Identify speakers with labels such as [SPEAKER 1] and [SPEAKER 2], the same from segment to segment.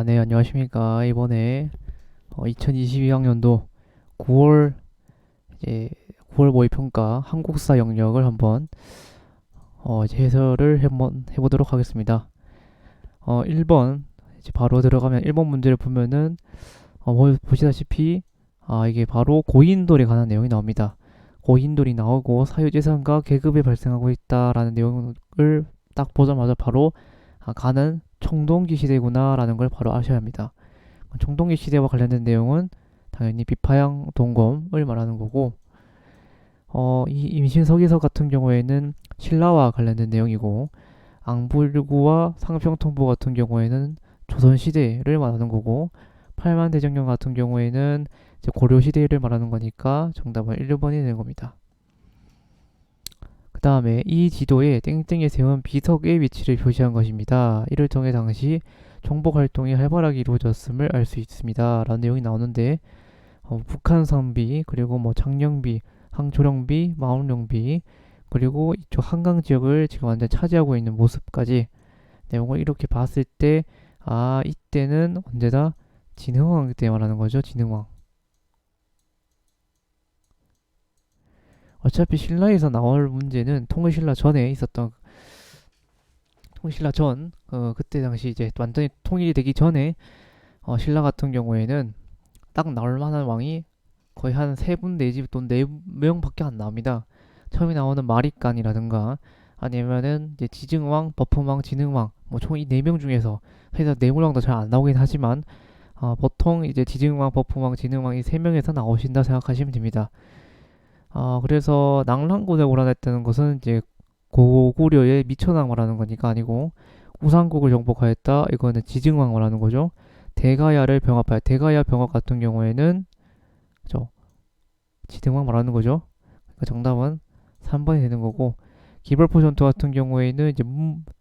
[SPEAKER 1] 네, 안녕하십니까. 이번에 2022학년도 9월 이제 9월 모의평가 한국사 영역을 한번 이제 해설을 한번 해보도록 하겠습니다. 1번 이제 바로 들어가면 1번 문제를 보면은 보시다시피 이게 바로 고인돌에 관한 내용이 나옵니다. 고인돌이 나오고 사유재산과 계급이 발생하고 있다라는 내용을 딱 보자마자 바로 가는 청동기 시대구나라는 걸 바로 아셔야 합니다. 청동기 시대와 관련된 내용은 당연히 비파양 동검을 말하는 거고, 이 임신서기서 같은 경우에는 신라와 관련된 내용이고, 앙불구와 상평통보 같은 경우에는 조선시대를 말하는 거고, 팔만대장경 같은 경우에는 이제 고려시대를 말하는 거니까 정답은 1번이 되는 겁니다. 그 다음에 이 지도에 땡땡에 세운 비석의 위치를 표시한 것입니다. 이를 통해 당시 정복 활동이 활발하게 이루어졌음을 알 수 있습니다. 라는 내용이 나오는데, 북한 선비, 그리고 뭐 장령비, 항조령비, 마운령비, 그리고 이쪽 한강 지역을 지금 완전 차지하고 있는 모습까지 내용을 이렇게 봤을 때, 이때는 언제다? 진흥왕 때 말하는 거죠. 진흥왕. 어차피 신라에서 나올 문제는 통일신라 전에 있었던, 통일신라 전, 그때 당시 이제 완전히 통일이 되기 전에 신라 같은 경우에는 딱 나올 만한 왕이 거의 한 세 분 내지 또 네 명밖에 안 나옵니다. 처음에 나오는 마리간이라든가 아니면은 이제 지증왕, 버품왕, 진흥왕 뭐 총 이 네 명 중에서 사실 내물왕도 잘 안 나오긴 하지만 보통 이제 지증왕, 버품왕, 진흥왕 이 세 명에서 나오신다 생각하시면 됩니다. 그래서 낙랑군을 몰아냈다는 것은 이제 고구려의 미천왕 말하는 거니까 아니고 우상국을 정복하였다 이거는 지증왕 말하는 거죠. 대가야를 병합하여 대가야 병합 같은 경우에는 저 지등왕 말하는 거죠. 그러니까 정답은 3번이 되는 거고 기벌포 전투 같은 경우에는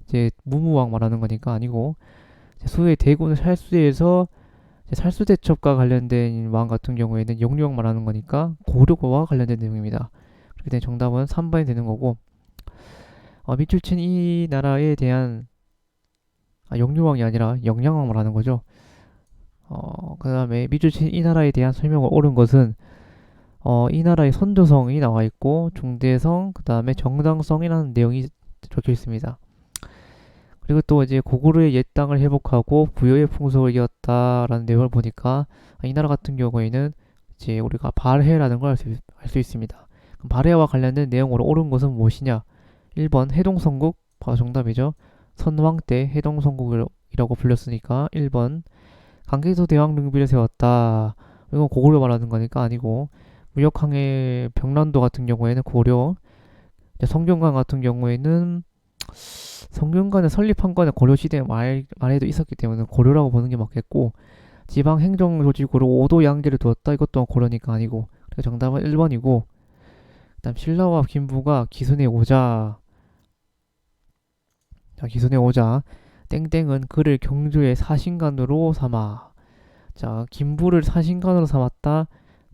[SPEAKER 1] 이제 무무왕 말하는 거니까 아니고 수의 대군을 살수에서 살수대첩과 관련된 왕 같은 경우에는 영유왕 말하는 거니까 고려와 관련된 내용입니다. 그렇게 되면 정답은 3번이 되는 거고 밑줄친 이 나라에 대한 영유왕이 아니라 영양왕 말하는 거죠. 그 다음에 밑줄친 이 나라에 대한 설명을 옳은 것은 이 나라의 선조성이 나와 있고 중대성, 그 다음에 정당성이라는 내용이 적혀 있습니다. 그리고 또 이제 고구려의 옛 땅을 회복하고 부여의 풍속을 이었다라는 내용을 보니까 이 나라 같은 경우에는 이제 우리가 발해라는 걸 알 수 있습니다. 그럼 발해와 관련된 내용으로 옳은 것은 무엇이냐? 1번 해동성국 바로 정답이죠. 선왕 때 해동성국이라고 불렸으니까 1번 강개소 대왕 능비를 세웠다. 이건 고구려 말하는 거니까 아니고 무역항해 병란도 같은 경우에는 고려, 성균관 같은 경우에는 성균관을 설립한 거는 고려 시대 말에도 있었기 때문에 고려라고 보는 게 맞겠고 지방 행정 조직으로 오도 양계를 두었다 이것도 고려니까 아니고 그래서 정답은 1번이고 그다음 신라와 김부가 기순에 오자 기순에 오자 땡땡은 그를 경주의 사신관으로 삼아 자 김부를 사신관으로 삼았다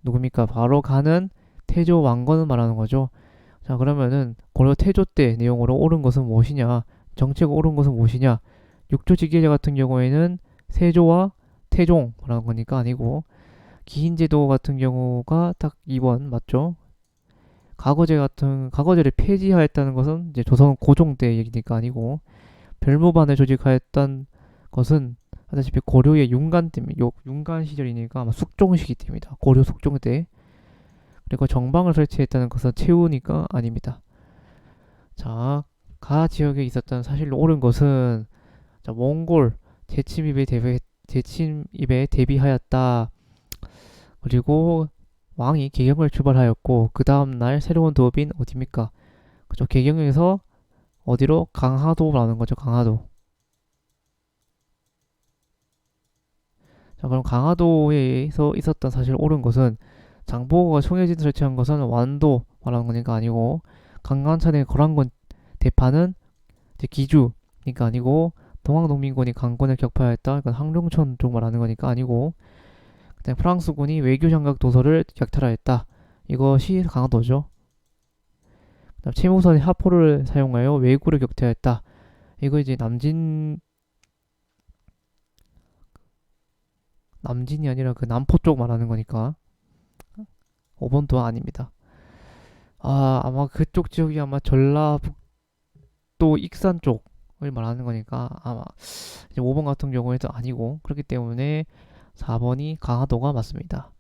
[SPEAKER 1] 누굽니까 바로 가는 태조 왕건을 말하는 거죠. 자 그러면은 고려 태조 때 내용으로 옳은 것은 무엇이냐 정책 옳은 것은 무엇이냐 육조 직계제 같은 경우에는 세조와 태종 말하는 거니까 아니고 기인제도 같은 경우가 딱 2번 맞죠. 과거제를 폐지하였다는 것은 이제 조선 고종 때 얘기니까 아니고 별무반을 조직하였던 것은 하다시피 고려의 윤관 때문에 윤관 시절이니까 아마 숙종 시기 때입니다. 고려 숙종 때. 그리고 정방을 설치했다는 것은 최후니까 아닙니다. 자, 가 지역에 있었던 사실로 옳은 것은 자, 몽골 재침입에 대비하였다. 그리고 왕이 개경을 출발하였고 그 다음날 새로운 도읍인 어디입니까? 그죠? 개경에서 어디로? 강화도라는 거죠. 강화도. 자, 그럼 강화도에서 있었던 사실 옳은 것은 장보고가 청해진 설치한 것은 완도 말하는 거니까 아니고 강간찬의 거란군 대파는 이제 기주니까 아니고 동학농민군이 강권을 격파하였다. 이건 항룡천 쪽 말하는 거니까 아니고 그다음 프랑스군이 외교 장각 도서를 약탈하였다. 이것이 강화도죠. 그다음 채무선이 하포를 사용하여 왜구를 격퇴하였다. 이거 이제 남진이 아니라 그 남포 쪽 말하는 거니까 5번도 아닙니다. 아마 그쪽 지역이 아마 전라북도 익산 쪽을 말하는 거니까 아마 이제 5번 같은 경우에도 아니고, 그렇기 때문에 4번이 강화도가 맞습니다.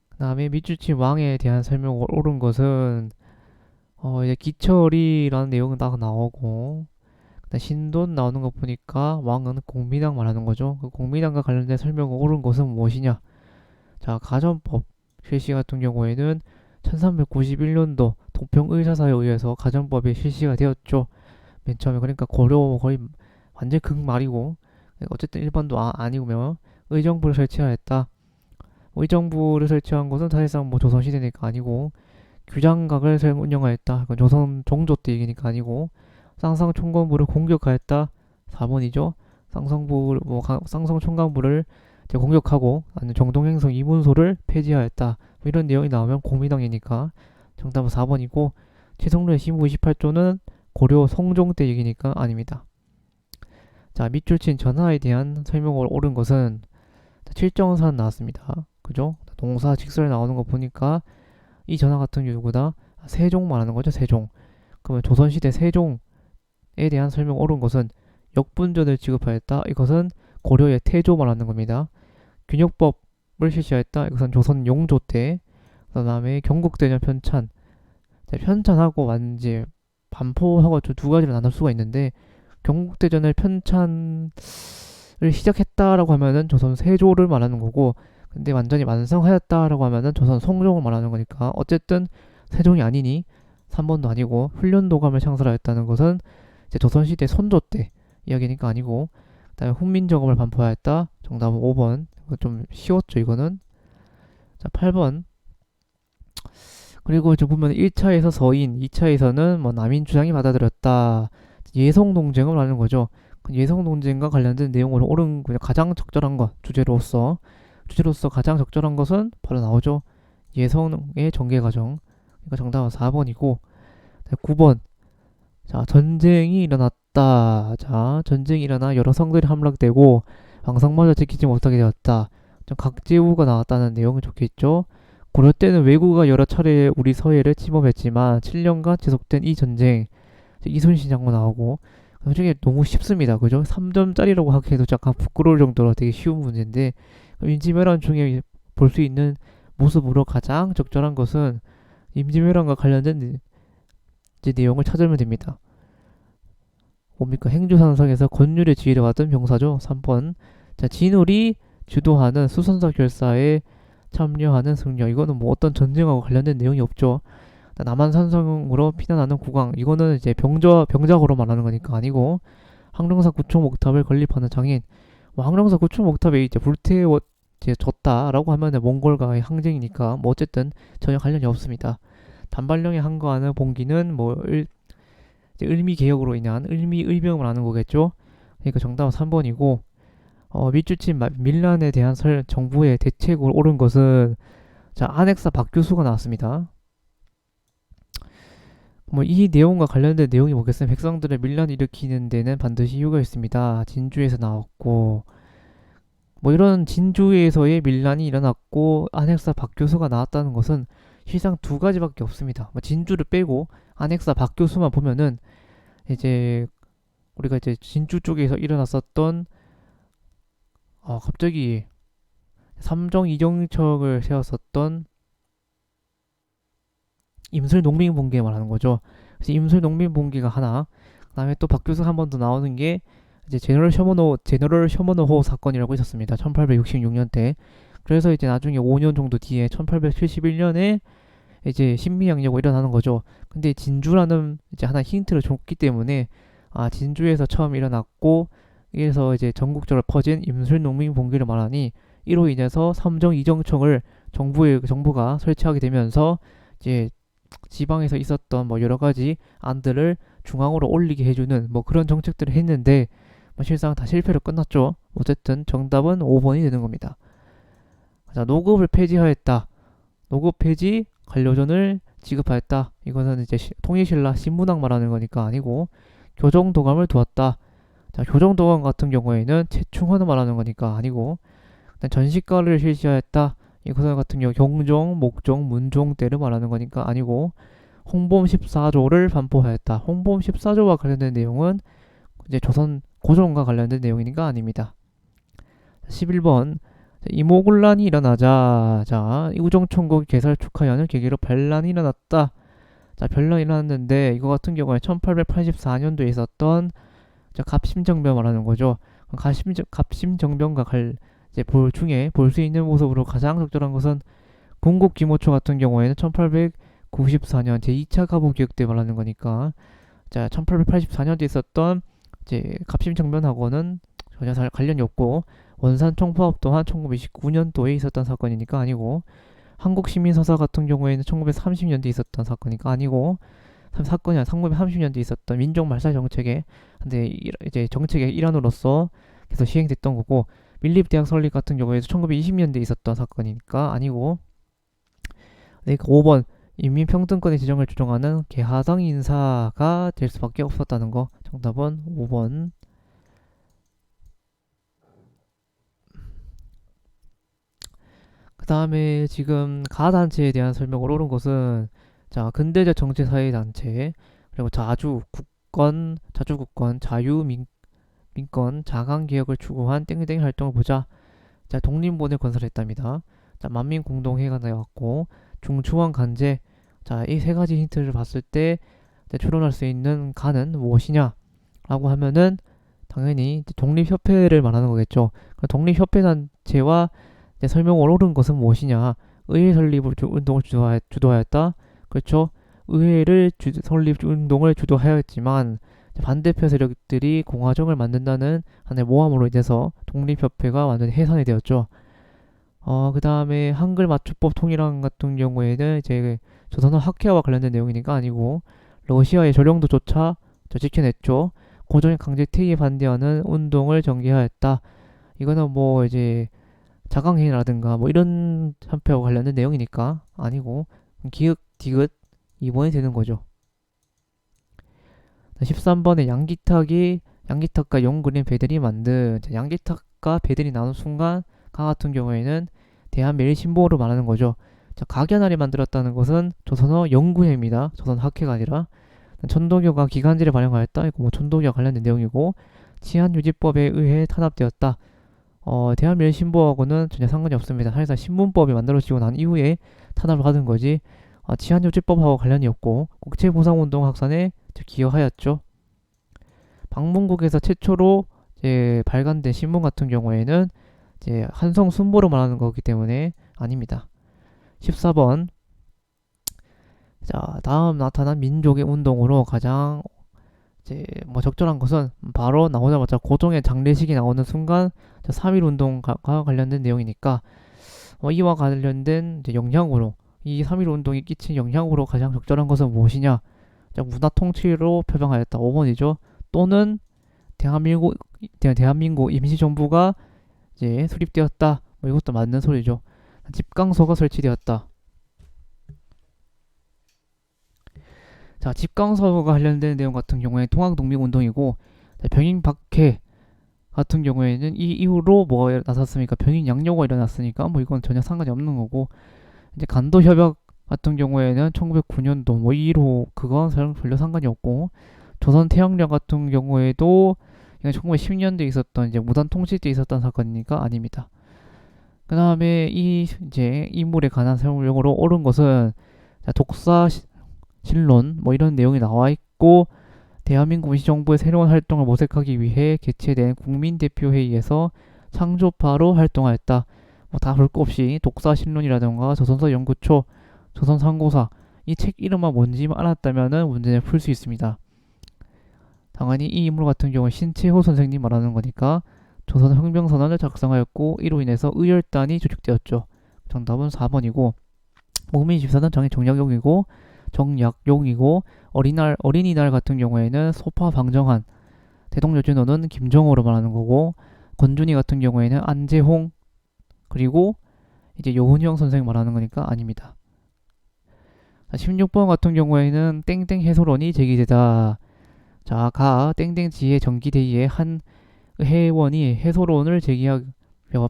[SPEAKER 1] 그 다음에 밑줄친 왕에 대한 설명을 옳은 것은 이제 기철이라는 내용은 딱 나오고, 그다음 신돈 나오는 거 보니까 왕은 공민왕 말하는 거죠. 그 공민왕과 관련된 설명을 옳은 것은 무엇이냐? 자, 가전법 실시 같은 경우에는 1391년도 동평의사사에 의해서 가전법이 실시가 되었죠. 맨 처음에. 그러니까 고려 거의 완전 극말이고, 어쨌든 일반도 아니고요. 의정부를 설치하였다. 의정부를 설치한 것은 사실상 뭐 조선시대니까 아니고, 규장각을 운영하였다. 이건 조선 종조 때 얘기니까 아니고, 쌍성총관부를 공격하였다. 4번이죠. 쌍성총관부를 공격하고 아니면 정동행성 이문소를 폐지하였다. 뭐 이런 내용이 나오면 공민왕이니까 정답은 4번이고, 최성로의 신부 28조는 고려 성종 때 얘기니까 아닙니다. 자, 밑줄친 전하에 대한 설명을 옳은 것은 칠정산 나왔습니다. 그죠? 동사 직설 나오는 거 보니까 이 전하 같은 경우보다 세종 말하는 거죠. 세종. 그러면 조선시대 세종에 대한 설명 옳은 것은 역분전을 지급하였다. 이것은 고려의 태조 말하는 겁니다. 균역법을 실시하였다. 이것은 조선 용조 때. 그 다음에 경국대전 편찬. 편찬하고 완지 반포하고 두 가지로 나눌 수가 있는데, 경국대전을 편찬을 시작했다라고 하면은 조선 세조를 말하는 거고, 근데 완전히 완성하였다라고 하면은 조선 성종을 말하는 거니까 어쨌든 세종이 아니니 3번도 아니고, 훈련도감을 창설하였다는 것은 이제 조선시대 선조 때 이야기니까 아니고, 그다음에 훈민정음을 반포하였다. 정답은 5번. 이거 좀 쉬웠죠 이거는. 자, 8번. 그리고 저 보면 1차에서 서인, 2차에서는 뭐 남인 주장이 받아들였다. 예성 논쟁을 하는 거죠. 예성 논쟁과 관련된 내용으로 옳은 가장 적절한 것, 주제로서 가장 적절한 것은 바로 나오죠. 예성의 전개 과정. 그러니까 정답은 4번이고, 9번. 자, 전쟁이 일어났다. 자, 전쟁이 일어나 여러 성들이 함락되고 왕성마저 지키지 못하게 되었다. 각제우가 나왔다는 내용이 적혀있죠. 고려 때는 왜구가 여러 차례 우리 서해를 침범했지만 7년간 지속된 이 전쟁, 이순신 장군 나오고, 솔직히 너무 쉽습니다. 그죠? 3점짜리라고 하기에도 약간 부끄러울 정도로 되게 쉬운 문제인데, 임진왜란 중에 볼 수 있는 모습으로 가장 적절한 것은 임진왜란과 관련된 이제 내용을 찾으면 됩니다. 뭡니까? 행주산성에서 권율의 지휘를 받은 병사죠. 3번. 자, 진울이 주도하는 수선사 결사에 참여하는 승려. 이거는 뭐 어떤 전쟁하고 관련된 내용이 없죠. 남한산성으로 피난하는 국왕. 이거는 이제 병작으로 말하는 거니까 아니고, 항룡사 구총 목탑을 건립하는 장인. 뭐 항룡사 구총 목탑에 이제 불태워 이제 졌다라고 하면은 몽골과의 항쟁이니까 뭐 어쨌든 전혀 관련이 없습니다. 단발령에 항거하는 봉기는 뭐 을미 개혁으로 인한 을미의병을 하는 거겠죠. 그러니까 정답은 3번이고, 밑줄친 밀란에 대한 정부의 대책으로 옳은 것은, 자, 안핵사 박규수가 나왔습니다. 뭐 이 내용과 관련된 내용이 뭐겠어요? 백성들의 밀란을 일으키는 데는 반드시 이유가 있습니다. 진주에서 나왔고, 뭐 이런 진주에서의 밀란이 일어났고 안핵사 박교수가 나왔다는 것은 실상 두 가지밖에 없습니다. 뭐 진주를 빼고 안핵사 박교수만 보면은 이제 우리가 이제 진주 쪽에서 일어났었던 갑자기 삼정 이정척을 세웠었던 임술 농민봉기 말하는 거죠. 그래서 임술 농민봉기가 하나, 그다음에 또 박교수 한 번 더 나오는 게 이제 제너럴 셔머너호 사건이라고 있었습니다. 1866년 때. 그래서 이제 나중에 5년 정도 뒤에 1871년에 이제 신미양요가 일어나는 거죠. 근데 진주라는 이제 하나 힌트를 줬기 때문에 진주에서 처음 일어났고, 이래서 이제 전국적으로 퍼진 임술 농민 봉기를 말하니, 이로 인해서 삼정 이정청을 정부가 설치하게 되면서 이제 지방에서 있었던 뭐 여러 가지 안들을 중앙으로 올리게 해주는 뭐 그런 정책들을 했는데, 뭐 실상 다 실패로 끝났죠. 어쨌든 정답은 5번이 되는 겁니다. 자, 노급을 폐지하였다. 노급 폐지, 관료전을 지급하였다. 이것은 이제 통일신라 신문학 말하는 거니까 아니고, 교정도감을 두었다. 자, 교정도감 같은 경우에는 채충헌을 말하는 거니까 아니고, 전시과를 실시하였다. 이것 같은 경우 경종, 목종, 문종 때를 말하는 거니까 아니고, 홍범 14조를 반포하였다. 홍범 14조와 관련된 내용은 이제 조선 고종과 관련된 내용이니까 아닙니다. 11번 이모군란이 일어나자 자 이우정총국 개설 축하연을 계기로 반란이 일어났다. 자 반란이 일어났는데 이거 같은 경우에 1884년도에 있었던 갑심정변 말하는 거죠. 갑심정변과 이제 중에 볼 수 있는 모습으로 가장 적절한 것은 군국기모초 같은 경우에는 1894년 제2차 가부기역 때 말하는 거니까 자 1884년도에 있었던 이제 갑심정변하고는 전혀 관련이 없고 원산 총파업 또한 1929년도에 있었던 사건이니까 아니고 한국시민서사 같은 경우에는 1930년도에 있었던 사건이니까 아니고 사건이 아니라 1930년도에 있었던 민족말살 정책에 근데 이제 정책의 일환으로서 계속 시행됐던 거고 밀립대학 설립 같은 경우에도 1920년대에 있었던 사건이니까 아니고 그러니까 5번 인민평등권의 지정을 주장하는 개하당 인사가 될 수밖에 없었다는 거. 정답은 5번. 그 다음에 지금 가단체에 대한 설명을 옳은 것은 자 근대적 정치사회단체 그리고 자주국권 자유민권 자강개혁을 추구한 땡땡 활동을 보자. 자 독립본을 건설했답니다. 자 만민공동회가 나왔고 중추원 간제 자이 세 가지 힌트를 봤을 때 추론할 수 있는 간은 무엇이냐 라고 하면은 당연히 독립협회를 말하는 거겠죠. 독립협회 단체와 설명을 옳은 것은 무엇이냐? 의회 설립을 운동을 주도하였다. 그렇죠? 의회를 설립 운동을 주도하였지만 반대표 세력들이 공화정을 만든다는 하나의 모함으로 인해서 독립협회가 완전히 해산이 되었죠. 그 다음에 한글 맞춤법 통일왕 같은 경우에는 이제 조선어 학회와 관련된 내용이니까 아니고 러시아의 조령도조차 지켜냈죠. 고종의 강제 퇴위에 반대하는 운동을 전개하였다. 이거는 뭐 이제 자강행위라든가 뭐 이런 한표와 관련된 내용이니까 아니고 기역, 디귿 2번이 되는 거죠. 13번에 양기탁과 용그린 배들이 만든 양기탁과 배들이 나눈 순간 가 같은 경우에는 대한매일신보를 말하는 거죠. 각연알이 만들었다는 것은 조선어 연구회입니다. 조선 학회가 아니라 천도교가 기간지를 발행하였다. 이거 뭐 천도교와 관련된 내용이고 치안유지법에 의해 탄압되었다. 대한매일신보하고는 전혀 상관이 없습니다. 사실상 신문법이 만들어지고 난 이후에 탄압을 받은 거지 치안유지법하고 관련이 없고 국제보상운동 확산에 기여하였죠. 방문국에서 최초로 이제 발간된 신문 같은 경우에는 이제 한성순보로 말하는 거기 때문에 아닙니다. 14번 자 다음 나타난 민족의 운동으로 가장 이제 뭐 적절한 것은 바로 나오자마자 고종의 장례식이 나오는 순간 3.1 운동과 관련된 내용이니까 이와 관련된 이제 영향으로 이 3.1 운동이 끼친 영향으로 가장 적절한 것은 무엇이냐? 문화 통치로 표방하였다. 5번이죠. 또는 대한민국 임시정부가 이제 수립되었다. 뭐 이것도 맞는 소리죠. 집강소가 설치되었다. 자, 집강서가 관련된 내용 같은 경우에 통학독립운동이고 병인박해 같은 경우에는 이 이후로 뭐가 나섰습니까? 병인 양요가 일어났으니까 뭐 이건 전혀 상관이 없는 거고 이제 간도협약 같은 경우에는 1909년도 뭐 2호 그건 별로 상관이 없고 조선 태양령 같은 경우에도 1910년도에 있었던 이제 무단 통치 때 있었던 사건이니까 아닙니다. 그 다음에 이 이제 인물에 관한 설명으로 옳은 것은 독사신론 뭐 이런 내용이 나와 있고 대한민국 임시정부의 새로운 활동을 모색하기 위해 개최된 국민대표회의에서 창조파로 활동하였다. 뭐 다 볼 거 없이 독사신론이라던가 조선서 연구초, 조선상고사 이 책 이름만 뭔지 알았다면은 문제를 풀 수 있습니다. 당연히 이 인물 같은 경우는 신채호 선생님 말하는 거니까 조선혁명선언을 작성하였고 이로 인해서 의열단이 조직되었죠. 정답은 4번이고 목민집사는 정약용이고 어린이날 같은 경우에는 소파 방정한 대동여진호는 김정호로 말하는 거고 권준희 같은 경우에는 안재홍 그리고 이제 요훈형 선생 말하는 거니까 아닙니다. 16번 같은 경우에는 땡땡 해소론이 제기되다. 자, 가 땡땡지의 정기대의에 한 회원이 해소론을 제기하여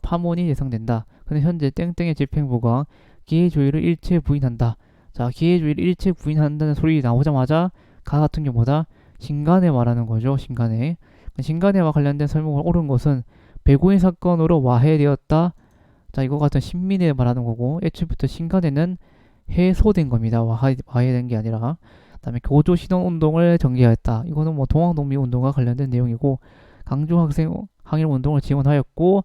[SPEAKER 1] 파문이 예상된다. 근데 현재 땡땡의 집행부가 기회주의를 일체 부인한다. 자, 기회주의를 일체 부인한다는 소리 나오자마자 가 같은 경우보다 신간에 말하는 거죠. 신간에. 신간에와 관련된 설명을 옳은 것은 배고인 사건으로 와해되었다. 자, 이거 같은 신민에 말하는 거고 애초부터 신간에는 해소된 겁니다. 와해된 게 아니라. 그다음에 교조 신원 운동을 전개하였다. 이거는 뭐 동학농민 운동과 관련된 내용이고 강조 학생 항일 운동을 지원하였고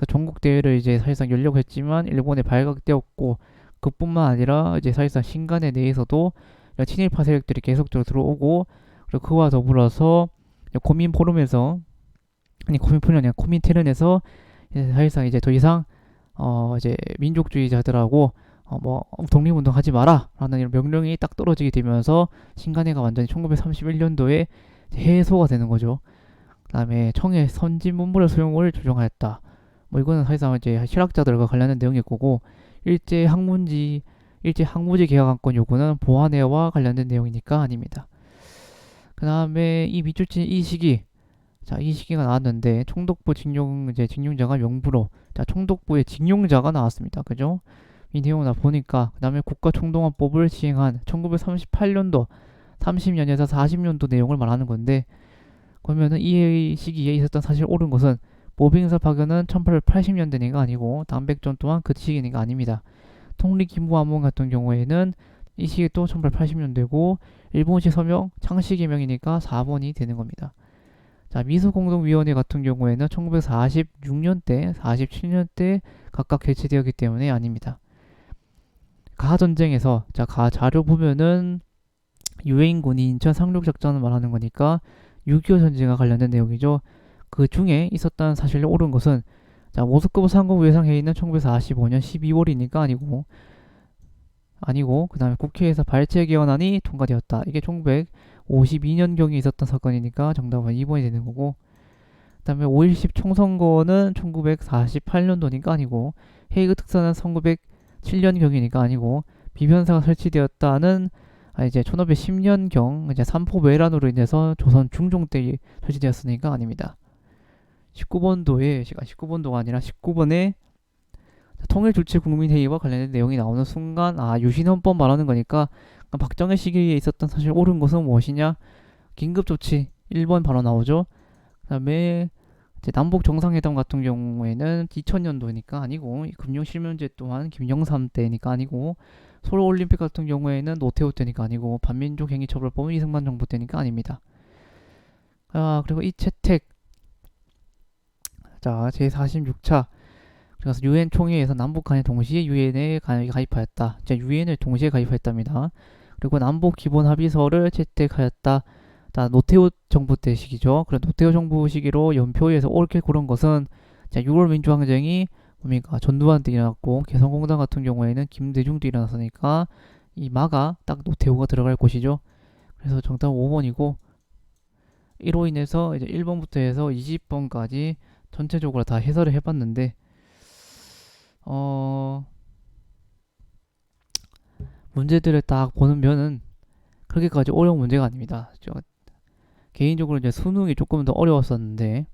[SPEAKER 1] 전국 대회를 이제 사실상 열려고 했지만 일본에 발각되었고 그뿐만 아니라 이제 사실상 신간에 내에서도 친일파 세력들이 계속적으로 들어오고 그리고 그와 더불어서 고민 포럼에서 아니 고민 포럼이 아니라 코민테른에서 사실상 이제 더 이상 이제 민족주의자들하고 뭐 독립운동 하지 마라 라는 이런 명령이 딱 떨어지게 되면서 신간회가 완전히 1931년도에 해소가 되는 거죠. 그 다음에 청해 선진 문물의 소용을 조정하였다. 뭐 이거는 사실상 이제 실학자들과 관련된 내용일 거고 일제 항문지 개혁안건 요구는 보안회와 관련된 내용이니까 아닙니다. 그 다음에 이 밑줄친 이 시기 자, 이 시기가 나왔는데 총독부 징용자가 명부로 자, 총독부의 징용자가 나왔습니다. 그죠? 이 내용을 보니까 그 다음에 국가총동원법을 시행한 1938년도 30년에서 40년도 내용을 말하는 건데 그러면은 이 시기에 있었던 사실 옳은 것은 모빙사 파견은 1880년대니까 아니고 당백전 또한 그 시기니까 아닙니다. 통리기무암문 같은 경우에는 이 시기 또 1880년대고 일본식 서명 창씨개명이니까 4번이 되는 겁니다. 자, 미소공동위원회 같은 경우에는 1946년대, 47년대 각각 개최되었기 때문에 아닙니다. 가전쟁에서 자, 가 자료 보면은 유엔군이 인천 상륙작전을 말하는 거니까 6.25 전쟁과 관련된 내용이죠. 그 중에 있었던 사실이 옳은 것은 자, 모스크바 상공회상회의는 1945년 12월이니까 아니고 그 다음에 국회에서 발췌개헌안이 통과되었다. 이게 1952년경에 있었던 사건이니까 정답은 2번이 되는 거고 그 다음에 5.10 총선거는 1948년도니까 아니고 헤이그 특사는 1907년경이니까 아니고 비변사가 설치되었다는 이제 1510년경 이제 삼포 외란으로 인해서 조선 중종 때 설치되었으니까 아닙니다. 19번도가 아니라 19번에 통일주체국민회의와 관련된 내용이 나오는 순간 유신헌법 말하는 거니까 박정희 시기에 있었던 사실 옳은 것은 무엇이냐? 긴급조치 1번 바로 나오죠. 그 다음에 남북 정상회담 같은 경우에는 2000년도니까 아니고 금융실명제 또한 김영삼 때니까 아니고 서울올림픽 같은 경우에는 노태우 때니까 아니고 반민족행위처벌법은 이승만 정부 때니까 아닙니다. 그리고 이채택 자 제46차 그래서 유엔 총회에서 남북 간에 동시에 유엔에 가입하였다. 유엔을 동시에 가입하였답니다. 그리고 남북 기본 합의서를 채택하였다. 노태우 정부 때 시기죠. 그래 노태우 정부 시기로 연표에서 옳게 고른 것은 6월 민주항쟁이 뭡니까 전두환 때 일어났고 개성공단 같은 경우에는 김대중 때 일어났으니까 이 마가 딱 노태우가 들어갈 곳이죠. 그래서 정답은 5번이고 이로 인해서 이제 1번부터 해서 20번까지 전체적으로 다 해설을 해봤는데 문제들을 딱 보는 면은 그렇게까지 어려운 문제가 아닙니다. 개인적으로 이제 수능이 조금 더 어려웠었는데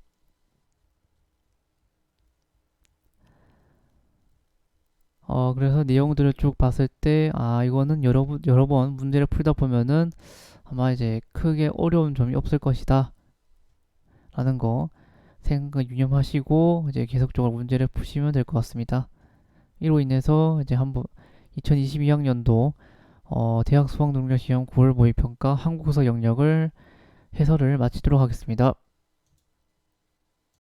[SPEAKER 1] 그래서 내용들을 쭉 봤을 때 이거는 여러 번 문제를 풀다 보면은 아마 이제 크게 어려운 점이 없을 것이다 라는 거 생각 유념하시고 이제 계속적으로 문제를 푸시면 될 것 같습니다. 이로 인해서 이제 한번 2022학년도 대학 수학능력시험 9월 모의평가 한국사 영역을 해설을 마치도록 하겠습니다.